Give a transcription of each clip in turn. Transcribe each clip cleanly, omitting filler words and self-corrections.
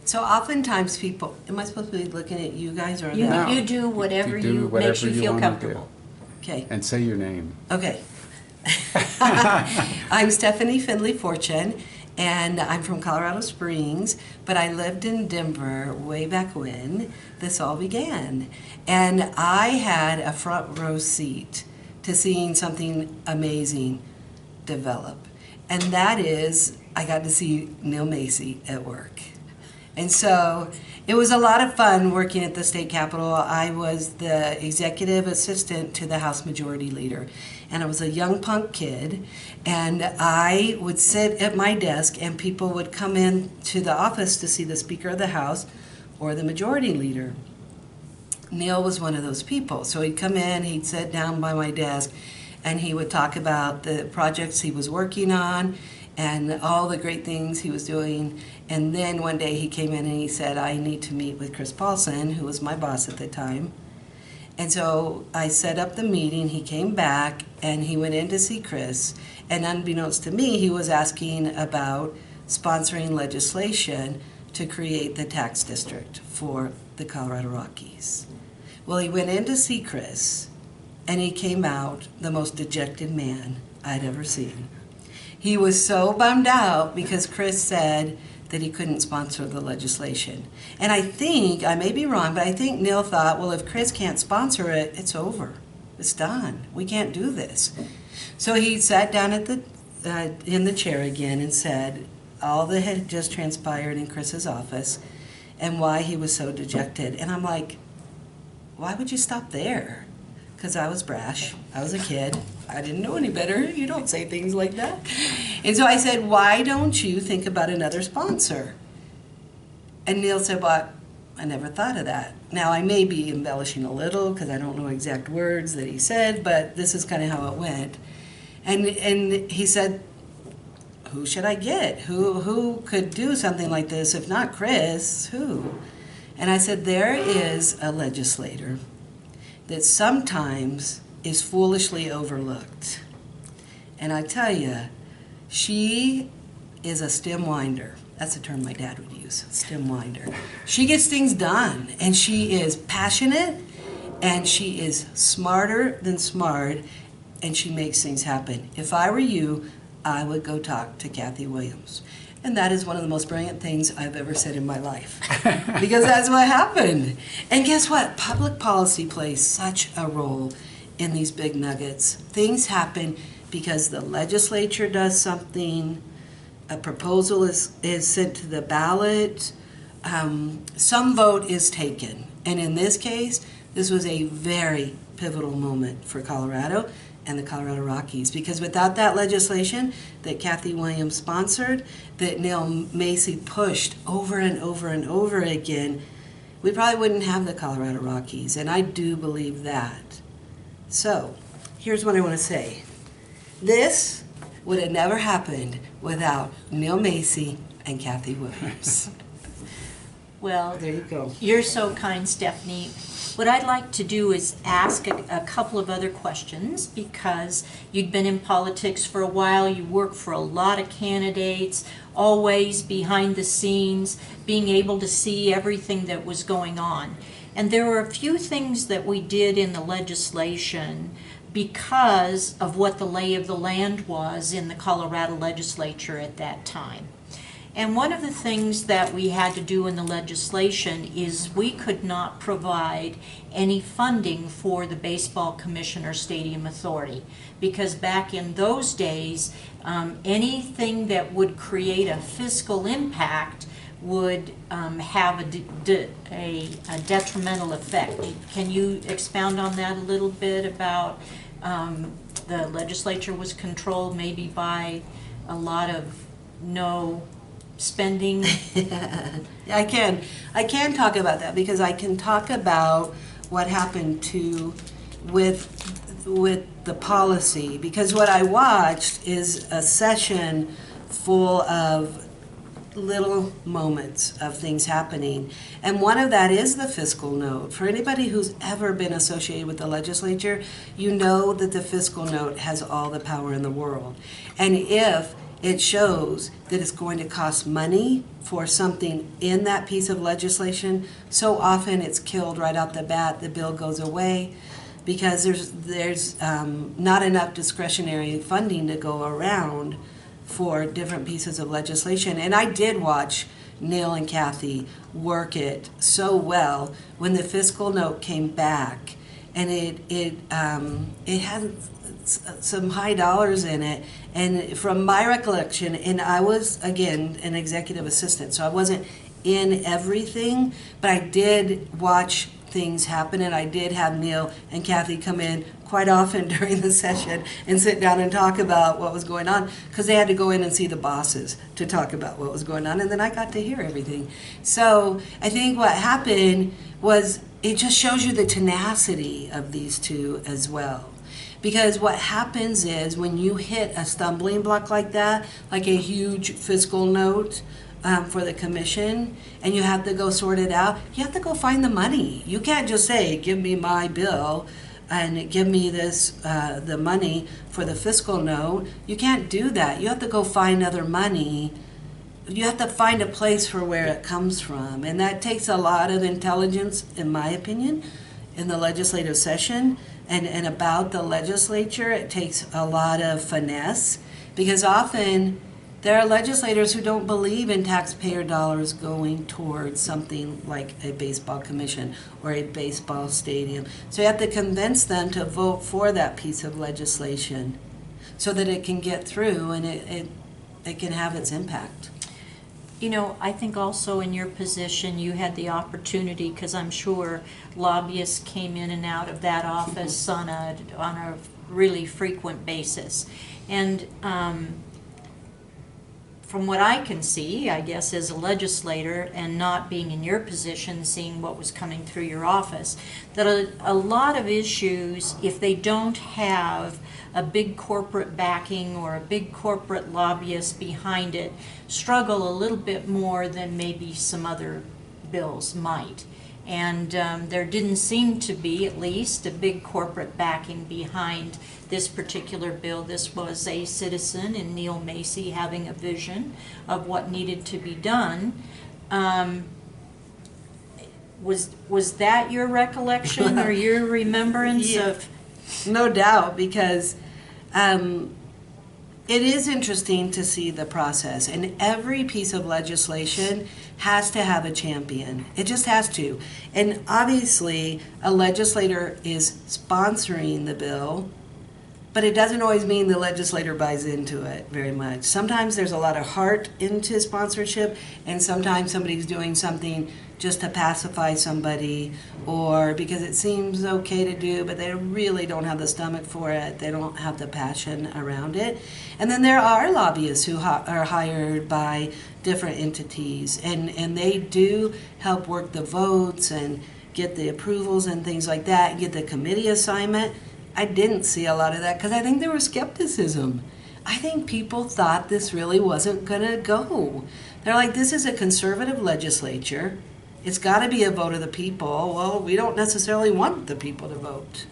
So oftentimes people, am I supposed to be looking at you guys or You, them? No. you do whatever You do whatever makes you you feel wanna comfortable. Okay. And say your name. Okay. I'm Stephanie Finley Fortune, and I'm from Colorado Springs, but I lived in Denver way back when this all began. And I had a front row seat to seeing something amazing develop. And that is, I got to see Neil Macy at work. And so it was a lot of fun working at the state capitol. I was the executive assistant to the House Majority Leader. And I was a young punk kid. And I would sit at my desk and people would come in to the office to see the Speaker of the House or the Majority Leader. Neil was one of those people. So he'd come in, he'd sit down by my desk, and he would talk about the projects he was working on and all the great things he was doing. And then one day he came in and he said, I need to meet with Chris Paulson, who was my boss at the time. And so I set up the meeting, he came back, and he went in to see Chris. And unbeknownst to me, he was asking about sponsoring legislation to create the tax district for the Colorado Rockies. Well, he went in to see Chris, and he came out the most dejected man I'd ever seen. He was so bummed out because Chris said that he couldn't sponsor the legislation. And I think, I may be wrong, but I think Neil thought, well, if Chris can't sponsor it, it's over. It's done. We can't do this. So he sat down at in the chair again and said all that had just transpired in Chris's office and why he was so dejected. And I'm like, why would you stop there? Because I was brash. I was a kid. I didn't know any better. You don't say things like that. And so I said, why don't you think about another sponsor? And Neil said, well, I never thought of that. Now, I may be embellishing a little because I don't know exact words that he said, but this is kind of how it went. And he said, who should I get? Who could do something like this? If not Chris, who? And I said, there is a legislator that sometimes is foolishly overlooked. And I tell you, she is a stem winder. That's a term my dad would use, stem winder. She gets things done, and she is passionate, and she is smarter than smart, and she makes things happen. If I were you, I would go talk to Kathy Williams. And that is one of the most brilliant things I've ever said in my life. Because that's what happened. And guess what? Public policy plays such a role in these big nuggets. Things happen because the legislature does something, a proposal is sent to the ballot, some vote is taken. And in this case, this was a very pivotal moment for Colorado and the Colorado Rockies, because without that legislation that Kathy Williams sponsored, that Neil Macy pushed over and over and over again, we probably wouldn't have the Colorado Rockies, and I do believe that. So, here's what I want to say. This would have never happened without Neil Macy and Kathy Williams. Well, There you go. you're so kind, Stephanie. What I'd like to do is ask a couple of other questions, because you'd been in politics for a while, you worked for a lot of candidates, always behind the scenes, being able to see everything that was going on. And there were a few things that we did in the legislation because of what the lay of the land was in the Colorado legislature at that time. And one of the things that we had to do in the legislation is we could not provide any funding for the Baseball Commissioner Stadium Authority, because back in those days, anything that would create a fiscal impact would have a detrimental effect. Can you expound on that a little bit about the legislature was controlled maybe by a lot of no spending? I can talk about that, because I can talk about what happened with the policy, because what I watched is a session full of little moments of things happening. And one of that is the fiscal note. For anybody who's ever been associated with the legislature, you know that the fiscal note has all the power in the world. And if it shows that it's going to cost money for something in that piece of legislation. So often it's killed right out the bat. The bill goes away because there's not enough discretionary funding to go around for different pieces of legislation. And I did watch Neil and Kathy work it so well when the fiscal note came back, and it had some high dollars in it. And from my recollection, and I was, again, an executive assistant, so I wasn't in everything, but I did watch things happen, and I did have Neil and Kathy come in quite often during the session and sit down and talk about what was going on, because they had to go in and see the bosses to talk about what was going on, and then I got to hear everything. So I think what happened was it just shows you the tenacity of these two as well. Because what happens is when you hit a stumbling block like that, like a huge fiscal note for the commission, and you have to go sort it out, you have to go find the money. You can't just say, give me my bill and give me this, the money for the fiscal note. You can't do that. You have to go find other money. You have to find a place for where it comes from. And that takes a lot of intelligence, in my opinion, in the legislative session. And about the legislature, it takes a lot of finesse, because often there are legislators who don't believe in taxpayer dollars going towards something like a baseball commission or a baseball stadium. So you have to convince them to vote for that piece of legislation so that it can get through and it can have its impact. You know, I think also in your position, you had the opportunity, because I'm sure lobbyists came in and out of that office on a really frequent basis. And from what I can see, I guess, as a legislator and not being in your position, seeing what was coming through your office, that a lot of issues, if they don't have a big corporate backing or a big corporate lobbyist behind it, struggle a little bit more than maybe some other bills might. And there didn't seem to be, at least, a big corporate backing behind this particular bill. This was a citizen in Neil Macy having a vision of what needed to be done. Was that your recollection or your remembrance of? No doubt, because it is interesting to see the process, and every piece of legislation has to have a champion. It just has to. And obviously, a legislator is sponsoring the bill, but it doesn't always mean the legislator buys into it very much. Sometimes there's a lot of heart into sponsorship, and sometimes somebody's doing something just to pacify somebody, or because it seems okay to do, but they really don't have the stomach for it. They don't have the passion around it. And then there are lobbyists who are hired by different entities, and they do help work the votes and get the approvals and things like that, and get the committee assignment. I didn't see a lot of that because I think there was skepticism. I think people thought this really wasn't going to go. They're like, this is a conservative legislature. It's got to be a vote of the people. Well, we don't necessarily want the people to vote.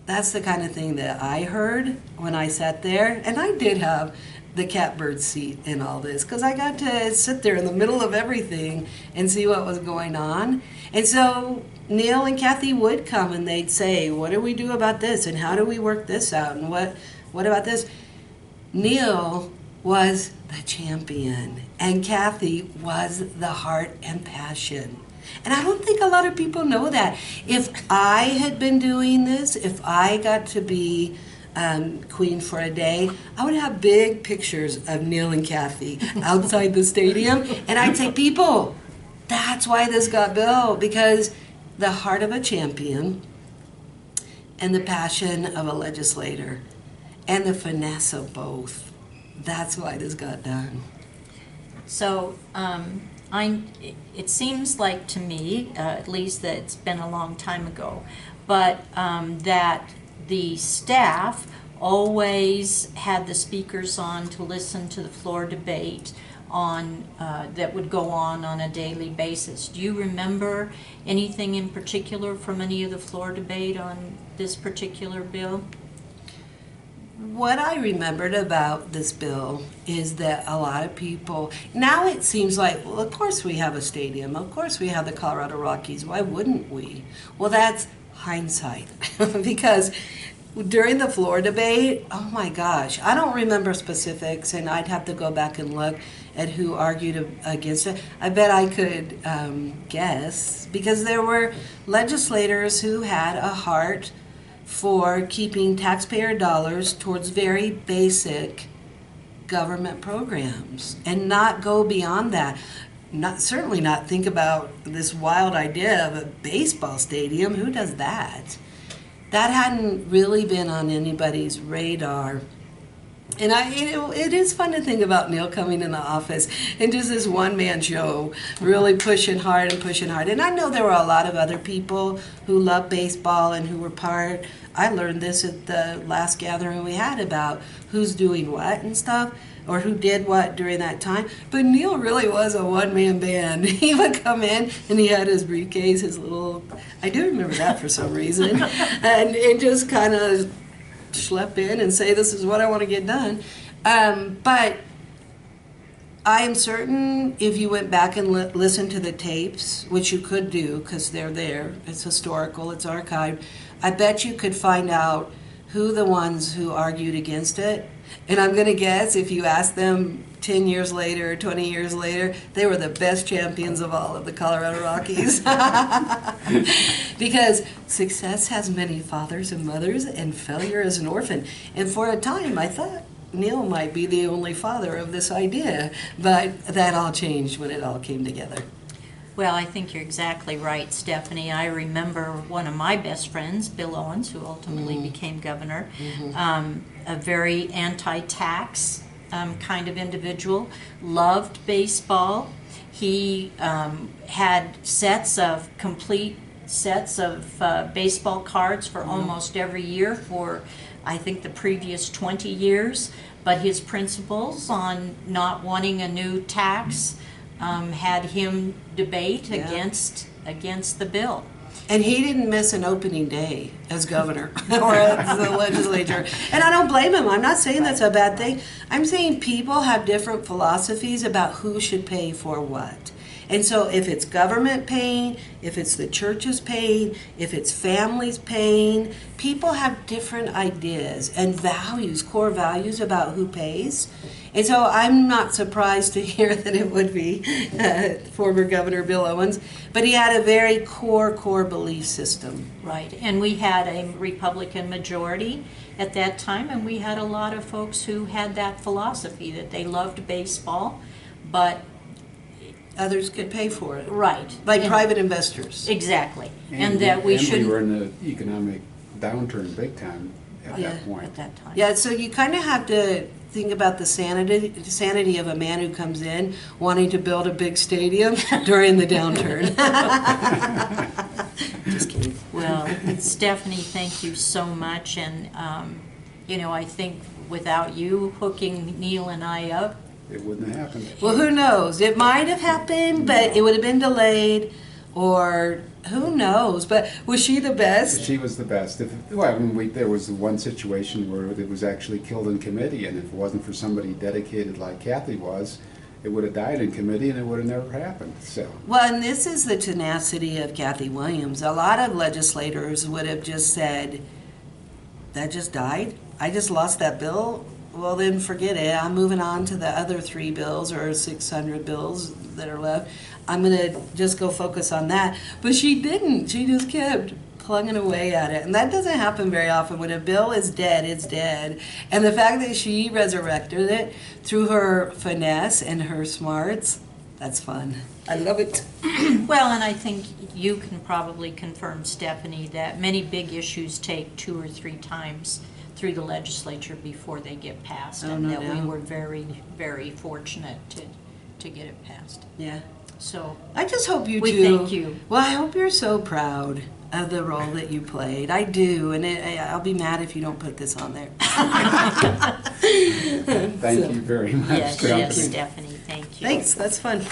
That's the kind of thing that I heard when I sat there. And I did have the catbird seat in all this, because I got to sit there in the middle of everything and see what was going on. And so Neil and Kathy would come and they'd say, what do we do about this? And how do we work this out? And what about this? Neil was the champion, and Kathy was the heart and passion. And I don't think a lot of people know that. If I had been doing this, if I got to be queen for a day, I would have big pictures of Neil and Kathy outside the stadium, and I'd say, people, that's why this got built, because the heart of a champion and the passion of a legislator and the finesse of both. That's why this got done. So it seems like to me, at least that it's been a long time ago, but that the staff always had the speakers on to listen to the floor debate on that would go on a daily basis. Do you remember anything in particular from any of the floor debate on this particular bill? what I remembered about this bill is that a lot of people, now it seems like, well, of course we have a stadium, of course we have the Colorado Rockies, why wouldn't we? Well, that's hindsight, because during the floor debate, oh my gosh, I don't remember specifics, and I'd have to go back and look at who argued against it. I bet I could guess, because there were legislators who had a heart for keeping taxpayer dollars towards very basic government programs and not go beyond that. Certainly not think about this wild idea of a baseball stadium. Who does that? That hadn't really been on anybody's radar. And it is fun to think about Neil coming in the office and just this one-man show, really pushing hard and pushing hard. And I know there were a lot of other people who loved baseball and who were part. I learned this at the last gathering we had about who's doing what and stuff, or who did what during that time. But Neil really was a one-man band. He would come in and he had his briefcase, his little, I do remember that for some reason, and just kind of schlep in and say, this is what I want to get done. But I am certain if you went back and listened to the tapes, which you could do because they're there, it's historical, it's archived, I bet you could find out who the ones who argued against it. And I'm going to guess if you ask them 10 years later, 20 years later, they were the best champions of all of the Colorado Rockies. Because success has many fathers and mothers, and failure is an orphan. And for a time, I thought Neil might be the only father of this idea, but that all changed when it all came together. Well, I think you're exactly right, Stephanie. I remember one of my best friends, Bill Owens, who ultimately became governor, a very anti-tax kind of individual, loved baseball. He had complete sets of baseball cards for almost every year for, I think, the previous 20 years. But his principles on not wanting a new tax had him debate against the bill. And he didn't miss an opening day as governor or as the legislature. And I don't blame him. I'm not saying that's a bad thing. I'm saying people have different philosophies about who should pay for what. And so if it's government paying, if it's the churches paying, if it's families paying, people have different ideas and values, core values about who pays. And so I'm not surprised to hear that it would be former Governor Bill Owens, but he had a very core belief system. Right, and we had a Republican majority at that time, and we had a lot of folks who had that philosophy that they loved baseball, but others could pay for it. Right. Like private investors. Exactly. And that we should. We were in the economic downturn big time at that point. At that time. Yeah, so you kind of have to think about the sanity of a man who comes in wanting to build a big stadium during the downturn. Just kidding. Well, Stephanie, thank you so much. And, I think without you hooking Neil and I up, it wouldn't have happened. Well, who knows? It might have happened, but it would have been delayed, or who knows? But was she the best? She was the best. There was one situation where it was actually killed in committee, and if it wasn't for somebody dedicated like Kathy was, it would have died in committee, and it would have never happened. So. Well, and this is the tenacity of Kathy Williams. A lot of legislators would have just said, "That just died. I just lost that bill. Well, then forget it. I'm moving on to the other 3 bills or 600 bills that are left. I'm going to just go focus on that." But she didn't. She just kept plugging away at it. And that doesn't happen very often. When a bill is dead, it's dead. And the fact that she resurrected it through her finesse and her smarts, that's fun. I love it. well, and I think you can probably confirm, Stephanie, that many big issues take 2 or 3 times through the legislature before they get passed, and that we were very, very fortunate to get it passed. Yeah. So I just hope you do. We thank you. Well, I hope you're so proud of the role that you played. I do, and I'll be mad if you don't put this on there. Thank you very much. Yes, Stephanie. Thank you. Thanks. That's fun.